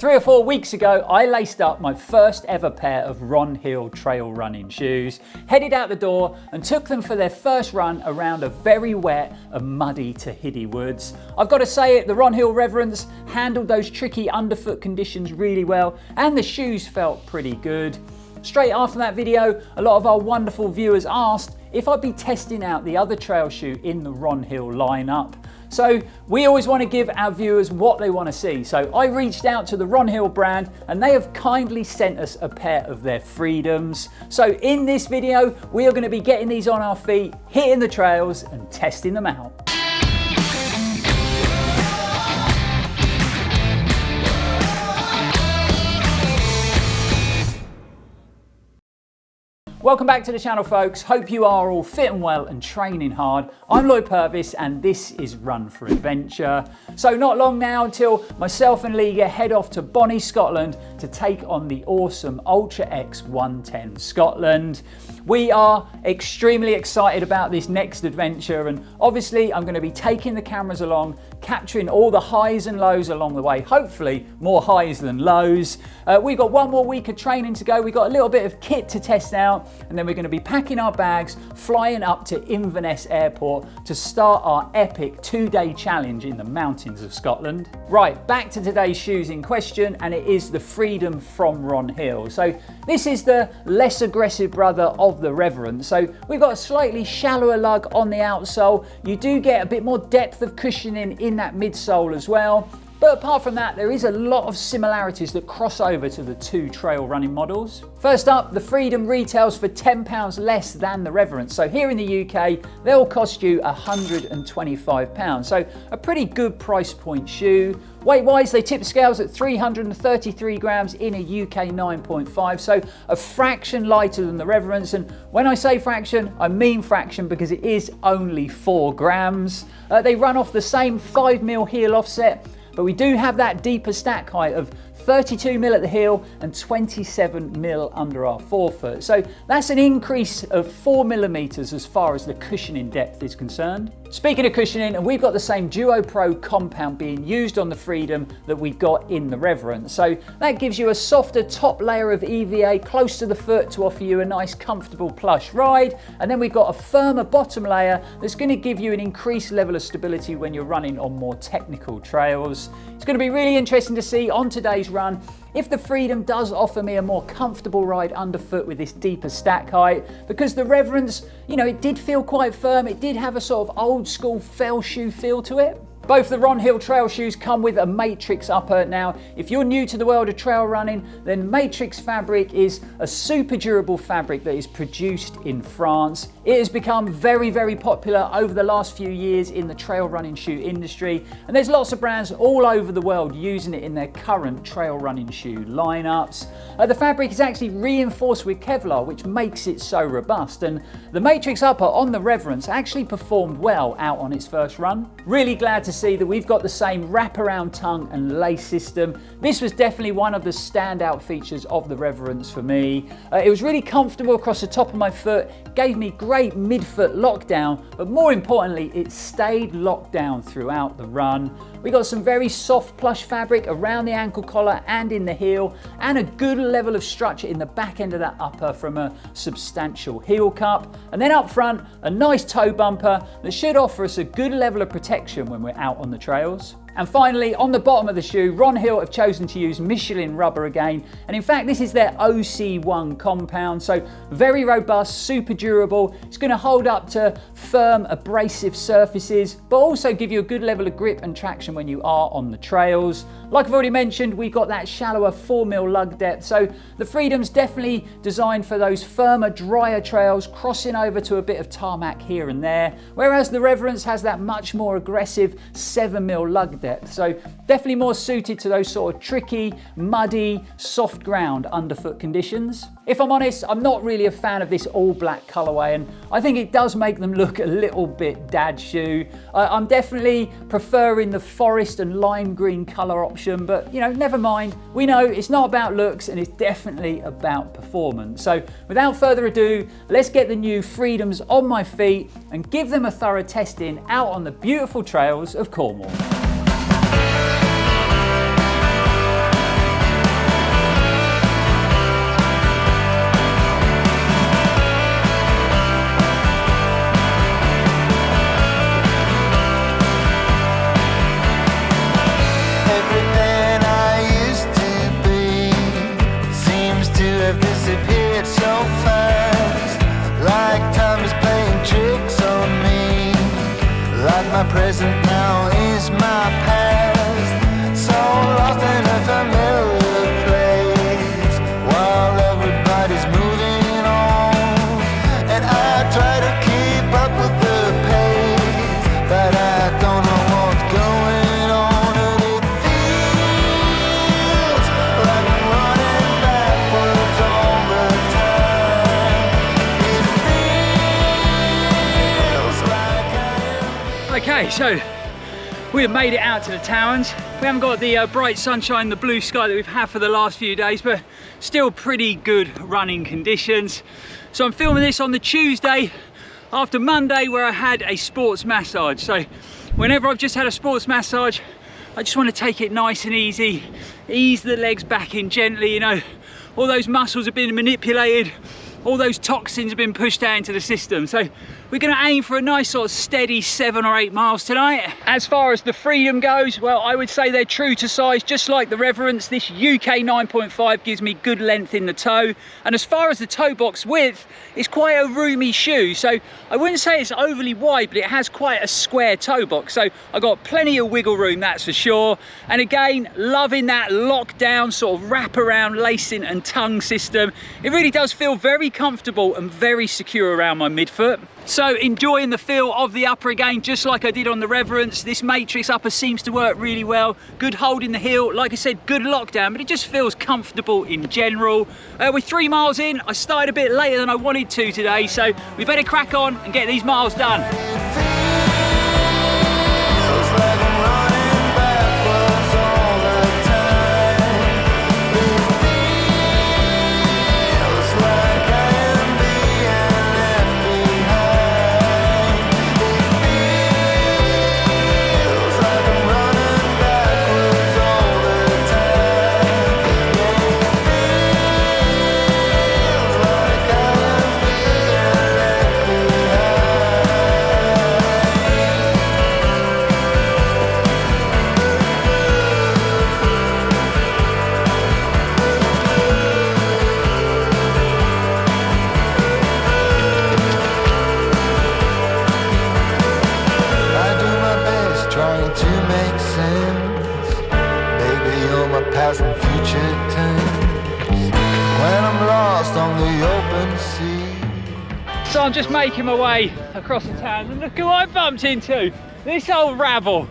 3 or 4 weeks ago, I laced up my first ever pair of Ronhill trail running shoes, headed out the door and took them for their first run around a very wet and muddy Tehidy woods. I've got to say it, the Ronhill Reverence handled those tricky underfoot conditions really well and the shoes felt pretty good. Straight after that video, a lot of our wonderful viewers asked if I'd be testing out the other trail shoe in the Ronhill lineup. So we always want to give our viewers what they want to see. So I reached out to the Ronhill brand and they have kindly sent us a pair of their Freedoms. So in this video, we are going to be getting these on our feet, hitting the trails and testing them out. Welcome back to the channel, folks. Hope you are all fit and well and training hard. I'm Lloyd Purvis and this is Run4Adventure. So not long now until myself and Liga head off to Bonnie, Scotland to take on the awesome Ultra X 110 Scotland. We are extremely excited about this next adventure and obviously I'm going to be taking the cameras along, capturing all the highs and lows along the way, hopefully more highs than lows. We've got one more week of training to go, we've got a little bit of kit to test out and then we're going to be packing our bags, flying up to Inverness Airport to start our epic 2-day challenge in the mountains of Scotland. Right, back to today's shoes in question and it is the Freedom from Ronhill. So this is the less aggressive brother of the Reverence. So we've got a slightly shallower lug on the outsole. You do get a bit more depth of cushioning in that midsole as well. But apart from that, there is a lot of similarities that cross over to the two trail running models. First up, the Freedom retails for £10 less than the Reverence. So here in the UK, they'll cost you £125. So a pretty good price point shoe. Weight-wise, they tip scales at 333 grams in a UK 9.5, so a fraction lighter than the Reverence. And when I say fraction, I mean fraction because it is only 4 grams. They run off the same 5mm heel offset, but we do have that deeper stack height of 32mm at the heel and 27mm under our forefoot. So that's an increase of 4mm as far as the cushioning depth is concerned. Speaking of cushioning, and we've got the same Duo Pro compound being used on the Freedom that we got in the Reverence. So that gives you a softer top layer of EVA close to the foot to offer you a nice comfortable plush ride. And then we've got a firmer bottom layer that's going to give you an increased level of stability when you're running on more technical trails. It's going to be really interesting to see on today's run if the Freedom does offer me a more comfortable ride underfoot with this deeper stack height, because the Reverence, you know, it did feel quite firm. It did have a sort of old school fell shoe feel to it. Both the Ronhill trail shoes come with a matrix upper. Now, if you're new to the world of trail running, then matrix fabric is a super durable fabric that is produced in France. It has become very, very popular over the last few years in the trail running shoe industry, and there's lots of brands all over the world using it in their current trail running shoe lineups. The fabric is actually reinforced with Kevlar, which makes it so robust, and the matrix upper on the Reverence actually performed well out on its first run. Really glad to see that we've got the same wraparound tongue and lace system. This was definitely one of the standout features of the Reverence for me. It was really comfortable across the top of my foot, gave me great midfoot lockdown, but more importantly, it stayed locked down throughout the run. We got some very soft plush fabric around the ankle collar and in the heel, and a good level of structure in the back end of that upper from a substantial heel cup. And then up front, a nice toe bumper that should offer us a good level of protection when we're out on the trails. And finally, on the bottom of the shoe, Ronhill have chosen to use Michelin rubber again. And in fact, this is their OC1 compound. So very robust, super durable. It's going to hold up to firm, abrasive surfaces, but also give you a good level of grip and traction when you are on the trails. Like I've already mentioned, we've got that shallower 4mm lug depth. So the Freedom's definitely designed for those firmer, drier trails, crossing over to a bit of tarmac here and there. Whereas the Reverence has that much more aggressive 7mm lug depth, so definitely more suited to those sort of tricky, muddy, soft ground underfoot conditions. If I'm honest, I'm not really a fan of this all black colorway, and I think it does make them look a little bit dad shoe. I'm definitely preferring the forest and lime green color option, but you know, never mind. We know it's not about looks and it's definitely about performance. So without further ado, let's get the new Freedoms on my feet and give them a thorough testing out on the beautiful trails of Cornwall. Okay, so we have made it out to the Towers. We haven't got the bright sunshine, the blue sky that we've had for the last few days, but still pretty good running conditions. So I'm filming this on the Tuesday after Monday, where I had a sports massage. So whenever I've just had a sports massage, I just want to take it nice and easy, ease the legs back in gently, you know, all those muscles have been manipulated, all those toxins have been pushed out into the system. So we're going to aim for a nice sort of steady 7 or 8 miles tonight. As far as the Freedom goes, well, I would say they're true to size, just like the Reverence. This UK 9.5 gives me good length in the toe. And as far as the toe box width, it's quite a roomy shoe. So I wouldn't say it's overly wide, but it has quite a square toe box. So I got plenty of wiggle room, that's for sure. And again, loving that lockdown sort of wraparound lacing and tongue system. It really does feel very comfortable and very secure around my midfoot. So enjoying the feel of the upper again, just like I did on the Reverence. This matrix upper seems to work really well. Good hold in the heel, like I said, good lockdown, but it just feels comfortable in general. We're 3 miles in. I started a bit later than I wanted to today, so we better crack on and get these miles done. So I'm just making my way across the town, and look who I bumped into, this old rabble.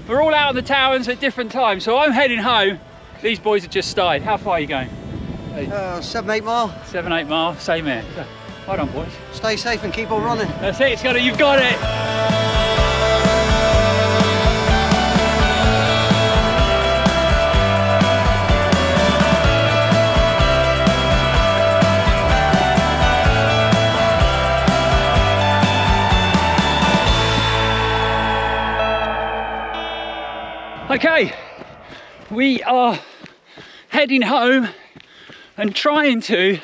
We're all out on the Towers at different times, so I'm heading home. These boys have just started. How far are you going? 7, 8 mile. 7, 8 miles, same here. So, hold on, boys. Stay safe and keep on running. That's it, you've got it. Okay, we are heading home and trying to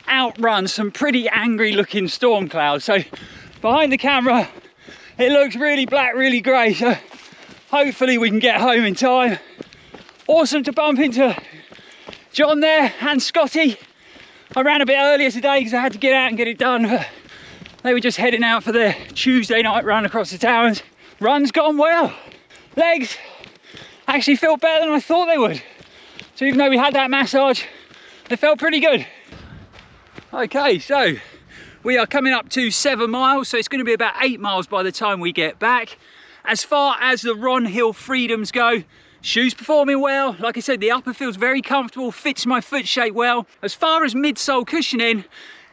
outrun some pretty angry looking storm clouds. So behind the camera, it looks really black, really grey. So hopefully we can get home in time. Awesome to bump into John there and Scotty. I ran a bit earlier today because I had to get out and get it done. But they were just heading out for their Tuesday night run across the Towers. Run's gone well. Legs actually feel better than I thought they would. So even though we had that massage, they felt pretty good. Okay, so we are coming up to 7 miles, so it's going to be about 8 miles by the time we get back. As far as the Ronhill Freedoms go, shoes performing well. Like I said, the upper feels very comfortable, fits my foot shape well. As far as midsole cushioning,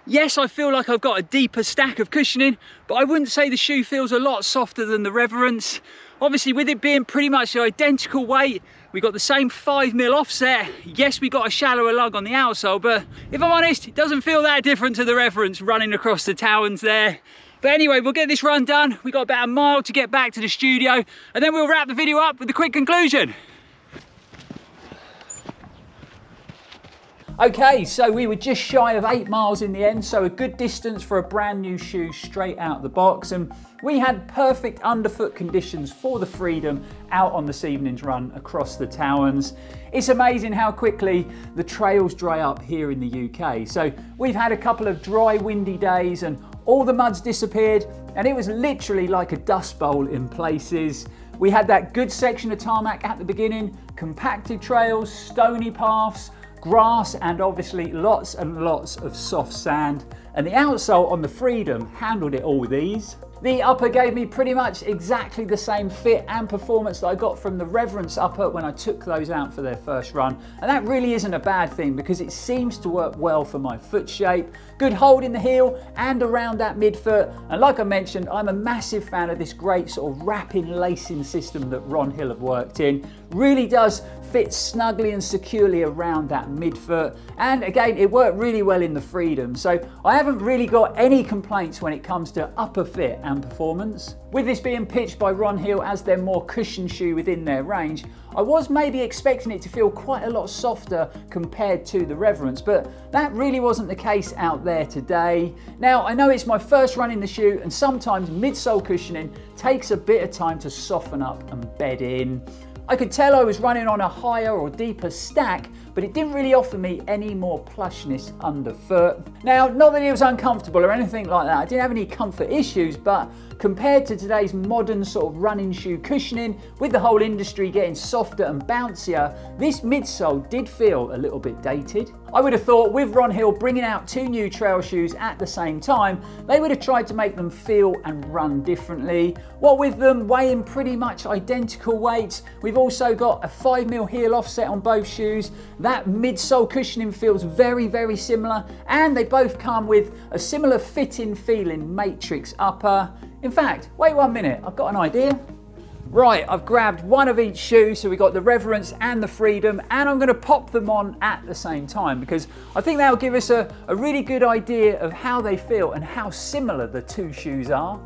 yes, I feel like I've got a deeper stack of cushioning, but I wouldn't say the shoe feels a lot softer than the Reverence. Obviously, with it being pretty much the identical weight, we got the same 5mm offset. Yes, we got a shallower lug on the outsole, but if I'm honest, it doesn't feel that different to the Reverence running across the Towers there. But anyway, we'll get this run done. We got about a mile to get back to the studio, and then we'll wrap the video up with a quick conclusion. Okay, so we were just shy of 8 miles in the end, so a good distance for a brand new shoe straight out the box, and we had perfect underfoot conditions for the Freedom out on this evening's run across the Towers. It's amazing how quickly the trails dry up here in the UK. So we've had a couple of dry, windy days and all the mud's disappeared, and it was literally like a dust bowl in places. We had that good section of tarmac at the beginning, compacted trails, stony paths, grass, and obviously lots and lots of soft sand. And the outsole on the Freedom handled it all with ease. The upper gave me pretty much exactly the same fit and performance that I got from the Reverence upper when I took those out for their first run. And that really isn't a bad thing because it seems to work well for my foot shape. Good hold in the heel and around that midfoot. And like I mentioned, I'm a massive fan of this great sort of wrapping lacing system that Ronhill have worked in. Really does fit snugly and securely around that midfoot. And again, it worked really well in the Freedom. So I haven't really got any complaints when it comes to upper fit and performance. With this being pitched by Ronhill as their more cushioned shoe within their range, I was maybe expecting it to feel quite a lot softer compared to the Reverence, but that really wasn't the case out there today. Now, I know it's my first run in the shoe and sometimes midsole cushioning takes a bit of time to soften up and bed in. I could tell I was running on a higher or deeper stack, but it didn't really offer me any more plushness underfoot. Now, not that it was uncomfortable or anything like that, I didn't have any comfort issues, but compared to today's modern sort of running shoe cushioning, with the whole industry getting softer and bouncier, this midsole did feel a little bit dated. I would have thought with Ronhill bringing out two new trail shoes at the same time, they would have tried to make them feel and run differently. What with them weighing pretty much identical weights, we've also got a 5mm heel offset on both shoes. That midsole cushioning feels very, very similar, and they both come with a similar fitting feeling matrix upper. In fact, wait 1 minute, I've got an idea. Right, I've grabbed one of each shoe, so we've got the Reverence and the Freedom, and I'm going to pop them on at the same time because I think that'll give us a really good idea of how they feel and how similar the two shoes are.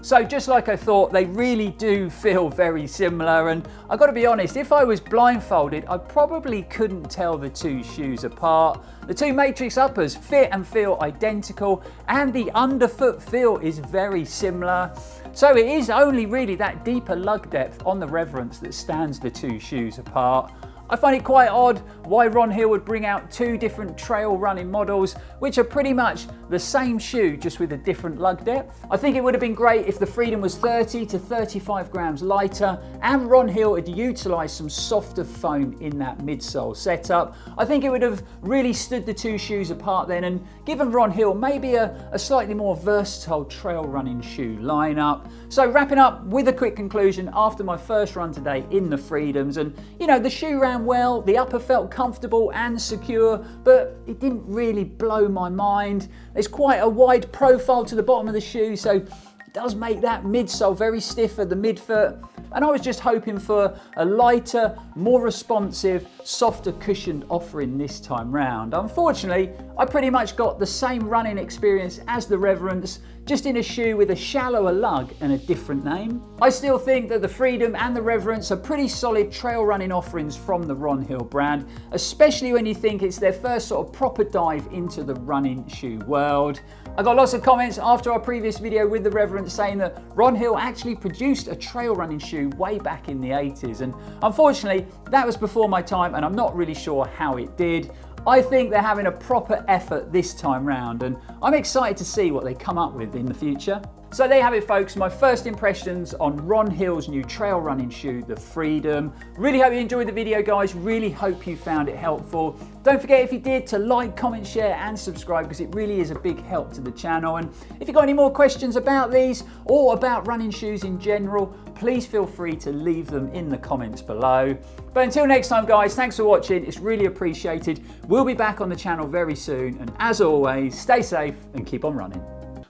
So just like I thought, they really do feel very similar, and I've got to be honest, if I was blindfolded, I probably couldn't tell the two shoes apart. The two matrix uppers fit and feel identical, and the underfoot feel is very similar. So it is only really that deeper lug depth on the Reverence that stands the two shoes apart. I find it quite odd why Ronhill would bring out two different trail running models, which are pretty much the same shoe, just with a different lug depth. I think it would have been great if the Freedom was 30 to 35 grams lighter and Ronhill had utilised some softer foam in that midsole setup. I think it would have really stood the two shoes apart then and given Ronhill maybe a slightly more versatile trail running shoe lineup. So wrapping up with a quick conclusion after my first run today in the Freedoms, and you know, the shoe ran well, the upper felt comfortable and secure, but it didn't really blow my mind. There's quite a wide profile to the bottom of the shoe, so it does make that midsole very stiff at the midfoot. And I was just hoping for a lighter, more responsive, softer cushioned offering this time round. Unfortunately, I pretty much got the same running experience as the Reverence, just in a shoe with a shallower lug and a different name. I still think that the Freedom and the Reverence are pretty solid trail running offerings from the Ronhill brand, especially when you think it's their first sort of proper dive into the running shoe world. I got lots of comments after our previous video with the Reverence saying that Ronhill actually produced a trail running shoe way back in the 80s, and unfortunately that was before my time and I'm not really sure how it did. I think they're having a proper effort this time round, and I'm excited to see what they come up with in the future. So there you have it, folks, my first impressions on Ronhill's new trail running shoe, the Freedom. Really hope you enjoyed the video, guys. Really hope you found it helpful. Don't forget, if you did, to like, comment, share and subscribe, because it really is a big help to the channel. And if you've got any more questions about these or about running shoes in general, please feel free to leave them in the comments below. But until next time, guys, thanks for watching. It's really appreciated. We'll be back on the channel very soon. And as always, stay safe and keep on running.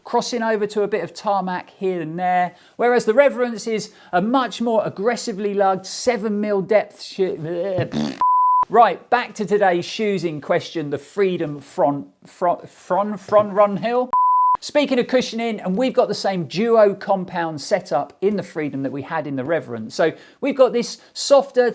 Crossing over to a bit of tarmac here and there, whereas the Reverence is a much more aggressively lugged 7mm depth shoe. Right, back to today's shoes in question, the Freedom from Ronhill. Speaking of cushioning, and we've got the same duo compound setup in the Freedom that we had in the Reverence. So we've got this softer